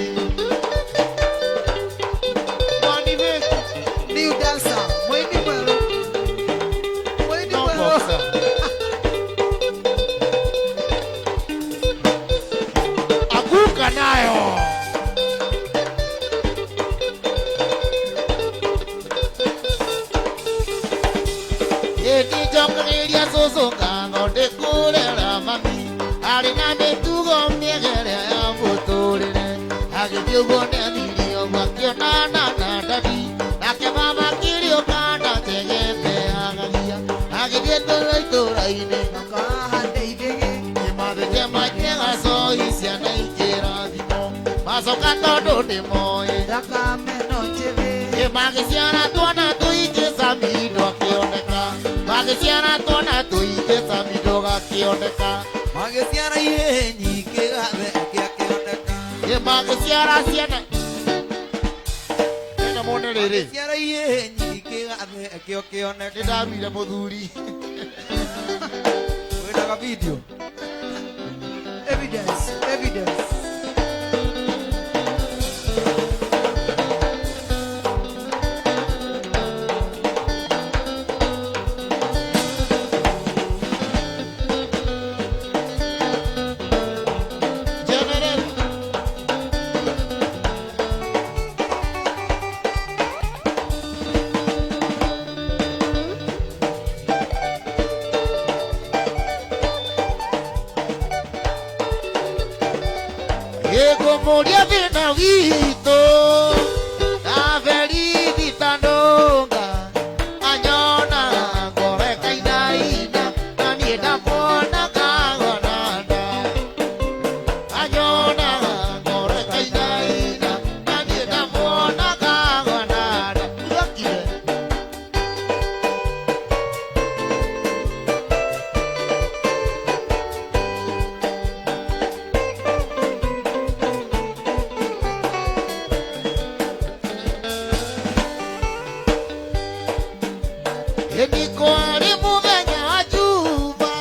Money make New dancer. Mweni mwelo. no boxer. Aguka nayo. Eti jongreria soso kango de kulera mami. Arina me tugo miegere ya butulire. Age jugo ne dilio wakio na dadi. Ake mama kilio kanda tegete agagia. Age dieto leitora ine. Nokahande idege. Imade tema nyega so isia na ikera dimo. Masoka todo de moe. Daka meno chebe. Magisiana tona tuike samido akioneka. Magisiana tona tuike samido akioneka. Magesiana yenyi kegave akioneka. Magisiana siana. Nena mone rere. Magesiana yenyi kegave akioneka. Nidabire muthuri. Wena ka video. Evidence. General. Ego moria vinavito. Averidi tanonga. Anyona gore kainaina. Nanieda mona kagonanda. Anyona gore kainaina. Nanieda mona kagonanda. Ulakire. Eniko ari muvenya ajuba.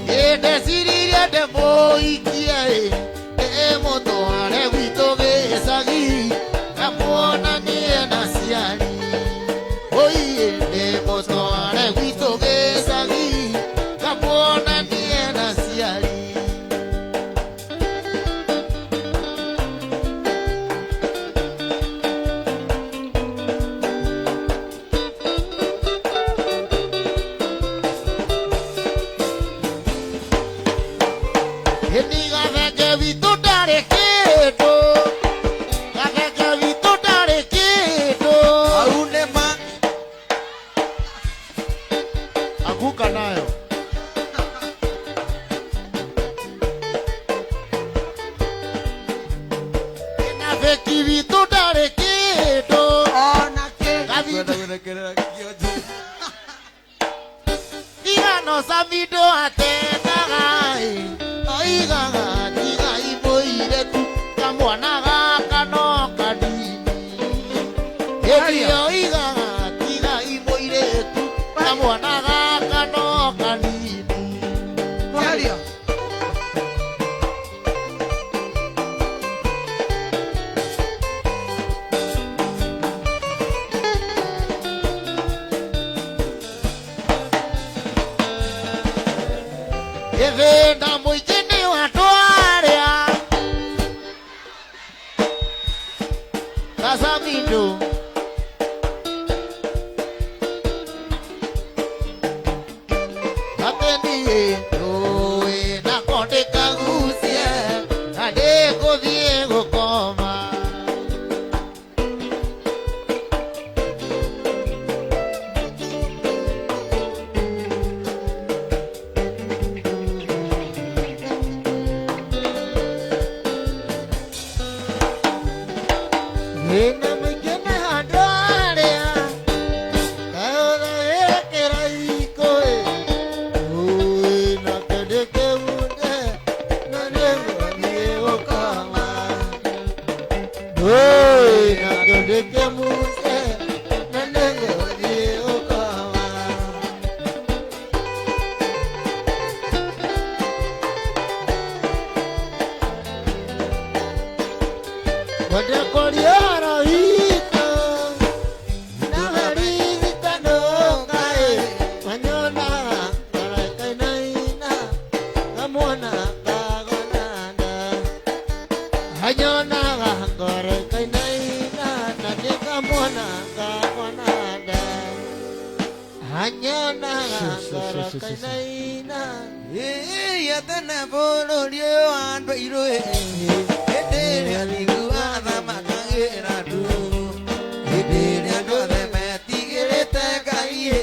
Ede siriria de moikia e moto are witoge sagi. Kapona ni na siani. Oye de moto are witoge sagi. Kapona ni na siani. Eniga veke vito dare keto. Veke vito dare keto. Aune man. Aguka nayo. Ena veki vito dare keto. Onake. Wena kera kioje. Diga no sabido atenagai. Oigaga diga iboire tu. Kamwana gaka no kadini. Eki oigaga diga iboire tu. Kamwana gaka no kadini. Kwalia. Evenda muitini watwaria. Kasamindo. Apendi oe na konde kagusie. Ade kodhiego koma. hanya nangara kainaina yatana bolo dio ando iroe edere aligu ana makangera du edere ando de metigere takaie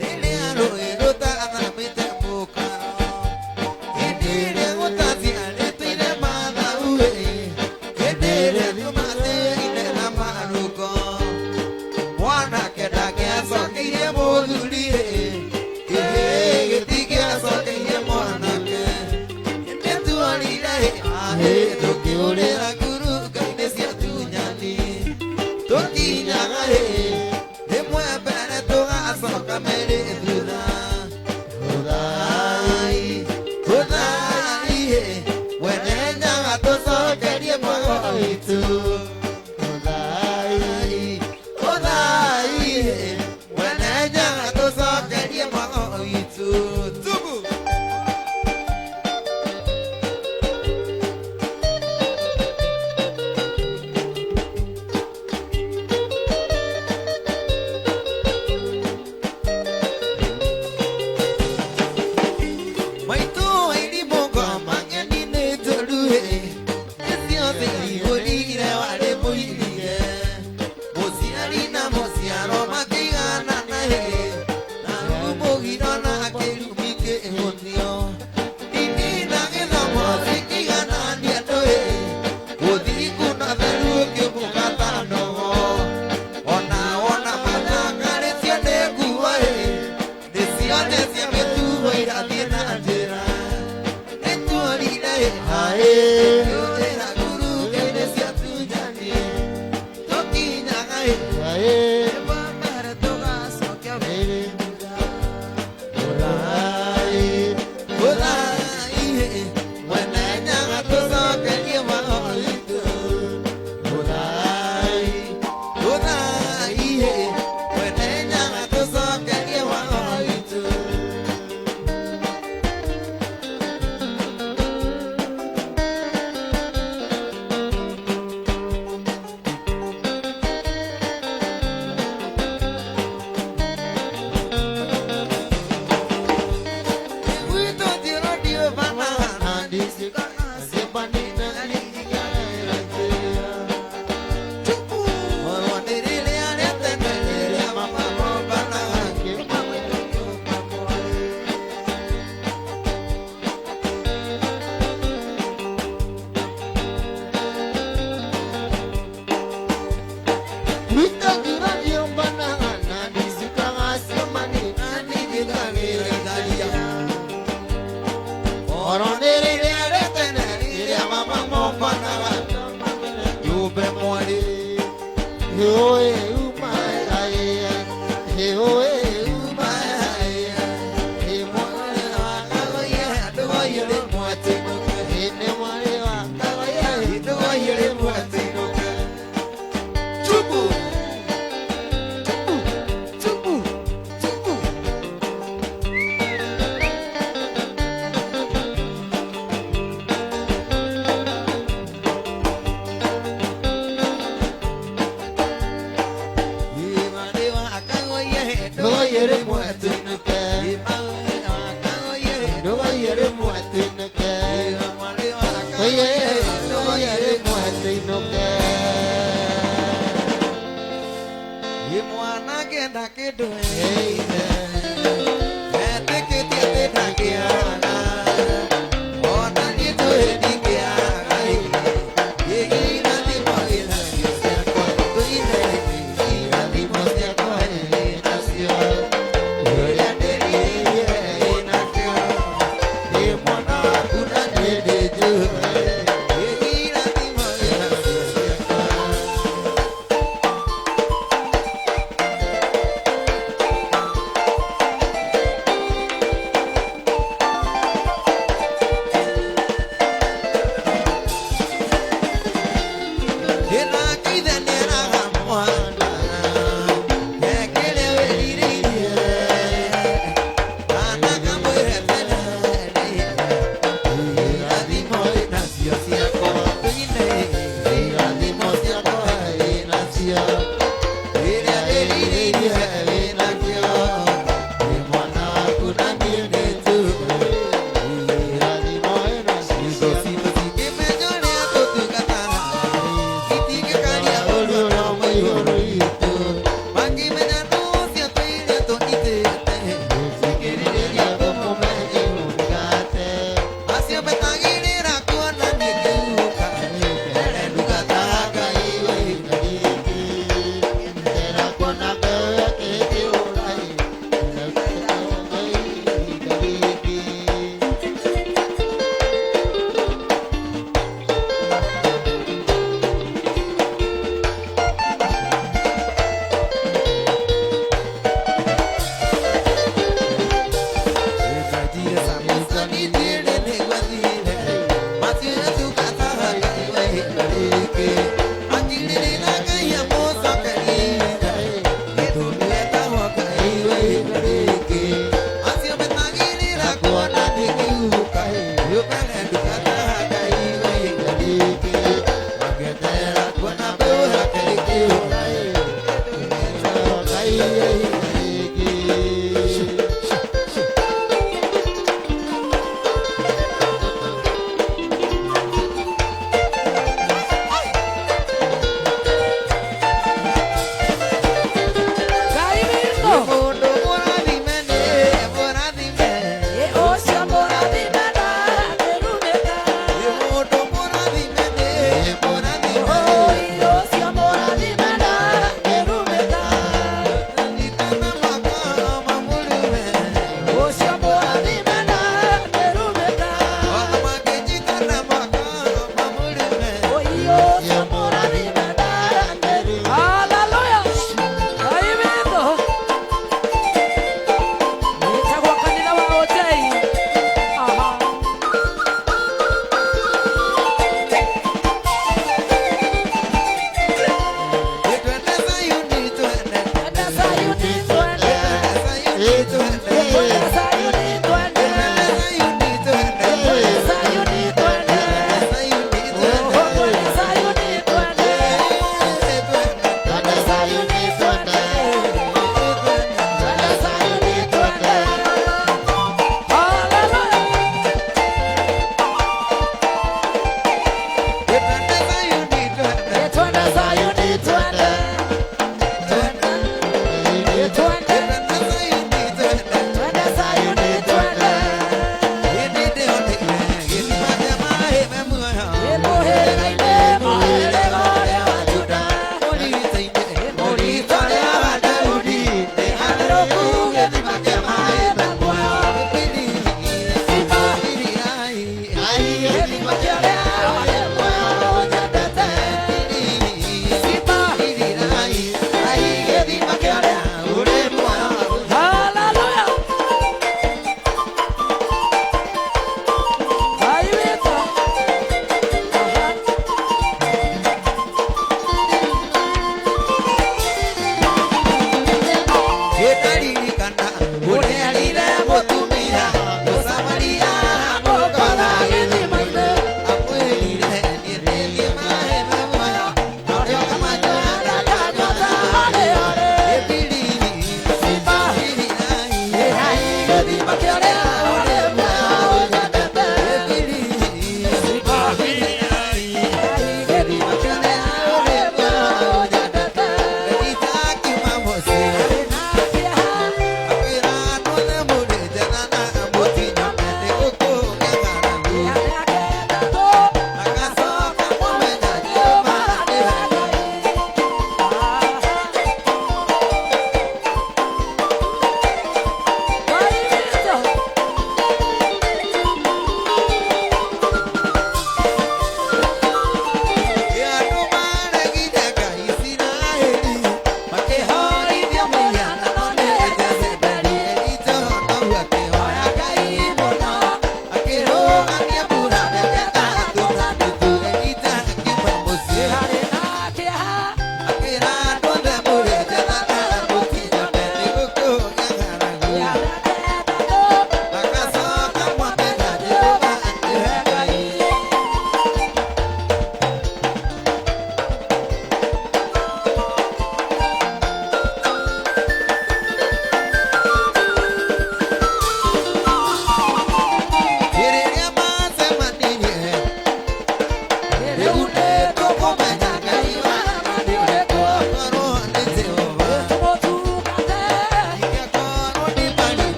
dele ando erota ana mete boka edere otati ane tire mada ue edere tumate ine na maruko wana kedake asokire modulie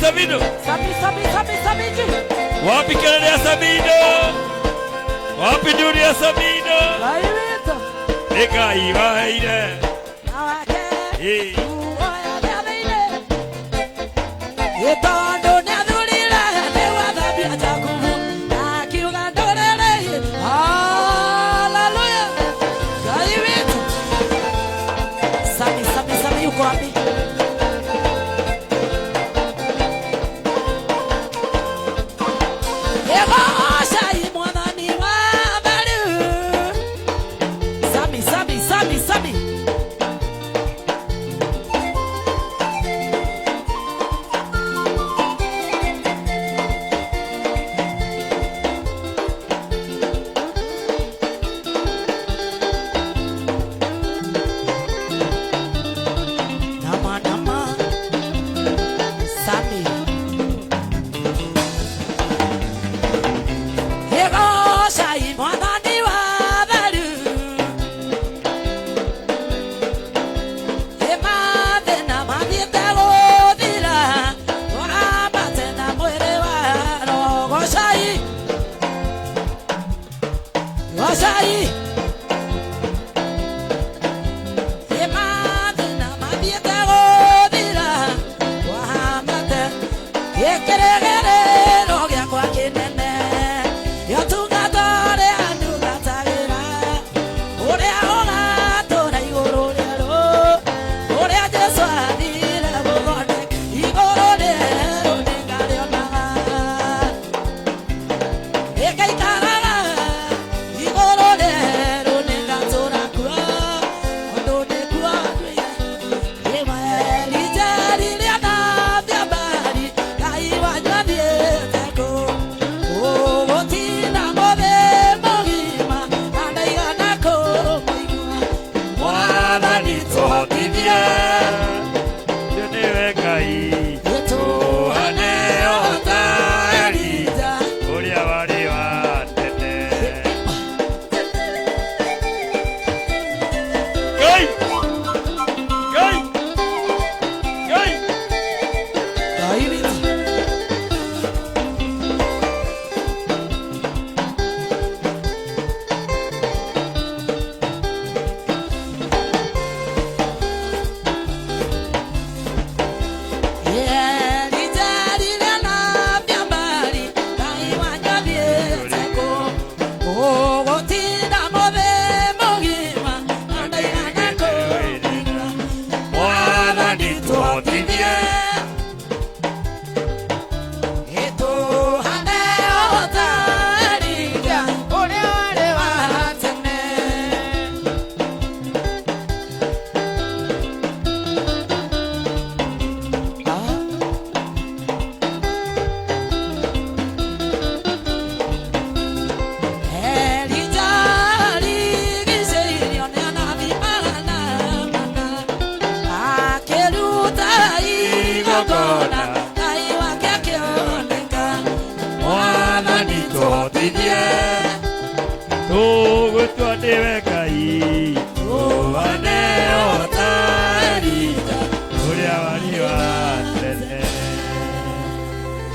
Samido. Wapi kelele ya Samido? Wapi duri ya Samido? Eka iwaire.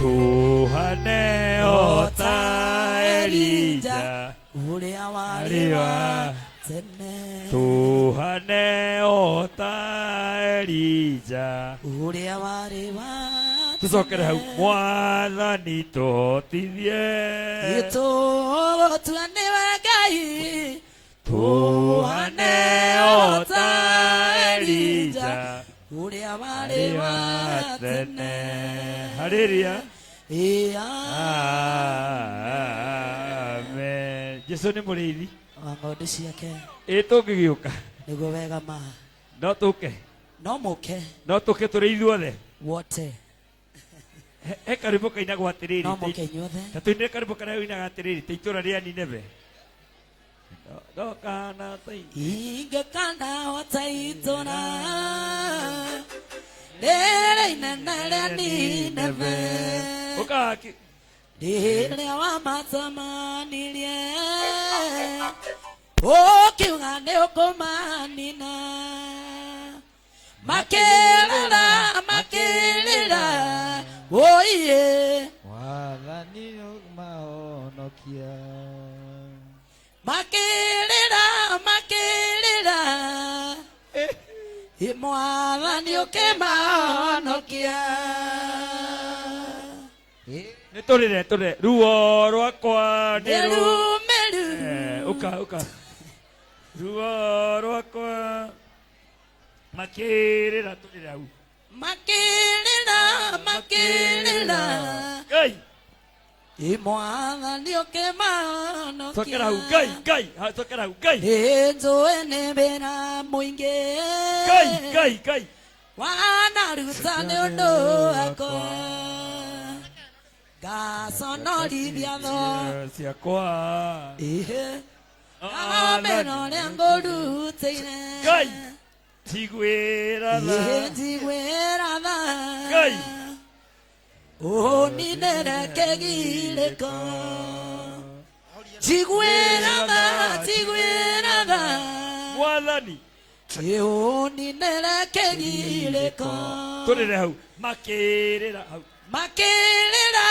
tuhane ota Elija uria wari wa tene tuhane ota Elija uria wari wa tucokere hau mwathani tũhotithie ito tuane wa Ngai tuhane ota Elija uria wari wa tene haleluya amen. Jesu nĩ mũrĩithi wa ng'ondu ciake tũngĩgĩũka nĩguo wega ma no tũke no mũke tũrĩ ithuothe wote he karimbo kainagwo atĩrĩrĩ no mũke inyuothe ta tũinĩre karimbo karĩa uinaga atĩrĩrĩ ta itũũra rĩa Nineve ndokana ingĩkanda hota itũũra rĩrĩa inene rĩa Nineve ũkaki rĩrĩa wamatamanirie ũkiuga nĩ ũkũmanina makĩrĩra oiye wathani mahonokia makĩrĩra mwathani ũkĩmahonokia nĩ tũrĩre ruo rwakwa nĩ rũmĩrĩru ũka ruo rwakwa makĩrĩra tũrĩre hau makĩrĩra Ngai mwathani ũkĩmahonokia cokera hau Ngai cokera hau Ngai njũĩ nĩ wĩra mũingĩ Ngai wanaruta nĩ ũndũ wakwa ngaconorithia tho ciakwa ameno ũrĩa ngũrutĩire Ngai njiguĩra tha Ngai ũninĩre kĩgirĩko njiguĩra tha mwathani ũninĩre kĩgirĩko tũrĩre hau makĩrĩra hau makĩrĩra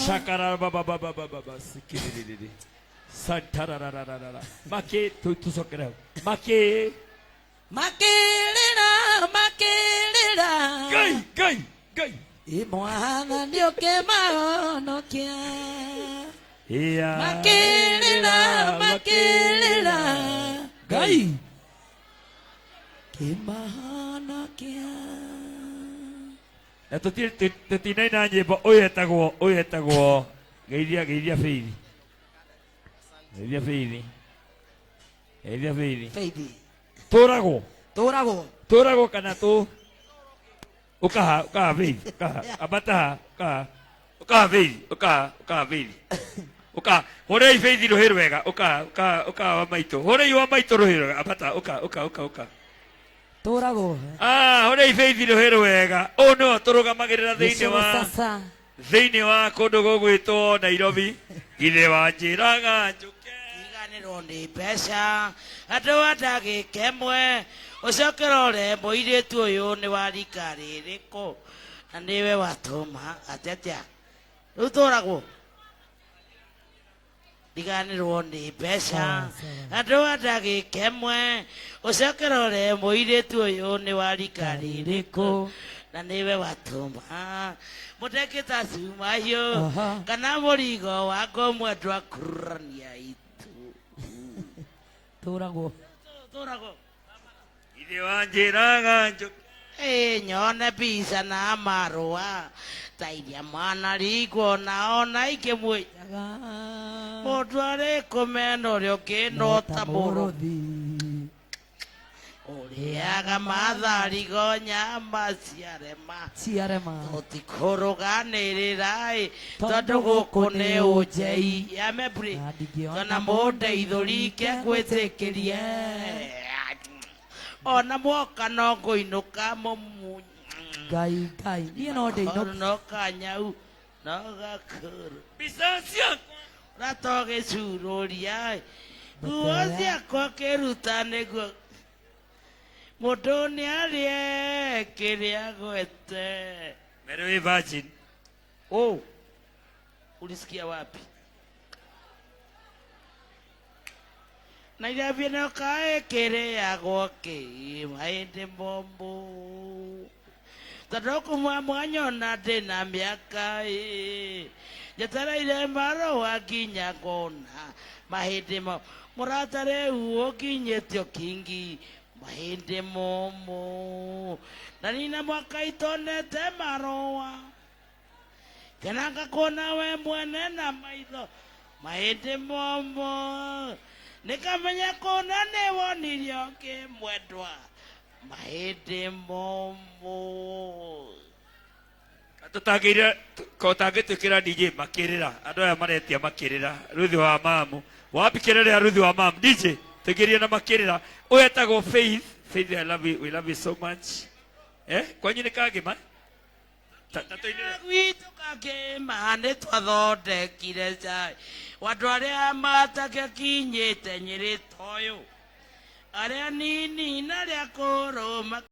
shakara baba sikiriri santarararara tucokere hau makĩrĩra Ngai mwathani ũkĩmahonokia makĩrĩra Ngai kĩmahonokia na tũtinaina nyĩmbo ũyũ etagwo geithia Feithi tũragwo kana ukaha Feithi ambata ukaha Feithi hũrei Feithi rũhĩ rwega ukaha wa maitũ hũrei wa maitũ rũhĩ rwega ambata uka tũragwo hũrei Feithi rũhĩ rwega ũũ nĩwe tũrũgamagĩrĩra thĩinĩ wa kũndũ gũgwĩtwo Nairobi githĩ wanjĩraga njũke iganĩrwo nĩ mbeca andũ atarĩ kemwe ũcokere ũre mũirĩtu ũyũ nĩ wa rika rĩrĩkũ na nĩwe watũma atĩa rĩu tũragwo ndiganĩrwo nĩ mbeca andũ atarĩ kemwe ũcokere ũre mũirĩtu ũyũ nĩ wa rika rĩrĩkũ na nĩwe watũma mũteke ta cuma hiũ kana mũrigo wako mwendwa kurania itu tũragwo githĩ wanjĩraga njũke nyone mbica na marũa ta iria mwanarigwo naona ikĩmwĩjaga mũndũ arĩ kũmena ũrĩa ũkĩnota mũrũthi ũrĩaga matharigo nyama ciarema ũtikũrũganĩrĩra tondũ gũkũ nĩ ũnjei yamebri kana mũndeithũri ke gwĩtĩkĩrie ona mwoka no ngũinũka mũmunyu Ngai niĩ no ndĩinũka no kanyau no gakũrũ mbica ciakwa ratogĩcurũria nguo ciakwa kĩruta nĩguo mũndũ nĩ arĩe kĩrĩa gwete Mary virgin. Oh, ulisikia wapi? Na ile vile kae kere ya goke maende bombo. Tadoko mwanyona tena miaka Jatara ile maro wakinya kona mahende mo muratare uo kinyetio kingi mahende momo na nina mwaka itonete maroa kenanga kona we mwene na maitho mahende momo nikamenya kona newonirio kimwendwa mahende momo Tutagire kotagĩtwĩkĩra DJ makĩrĩra andũ aya maretia makĩrĩra Ruthi wa mamu wapi kĩrĩra ya Ruthi wa mamu DJ tũgerie na makĩrĩra ũyũ etagwo Faith Faith I love you, we love you so much kwanyu nĩ kagĩma gwitũ kagĩma nĩ twathondekire cai andũ arĩa matakinyĩte Nyĩrĩ ta ũyũ arĩa nini na arĩa akũrũ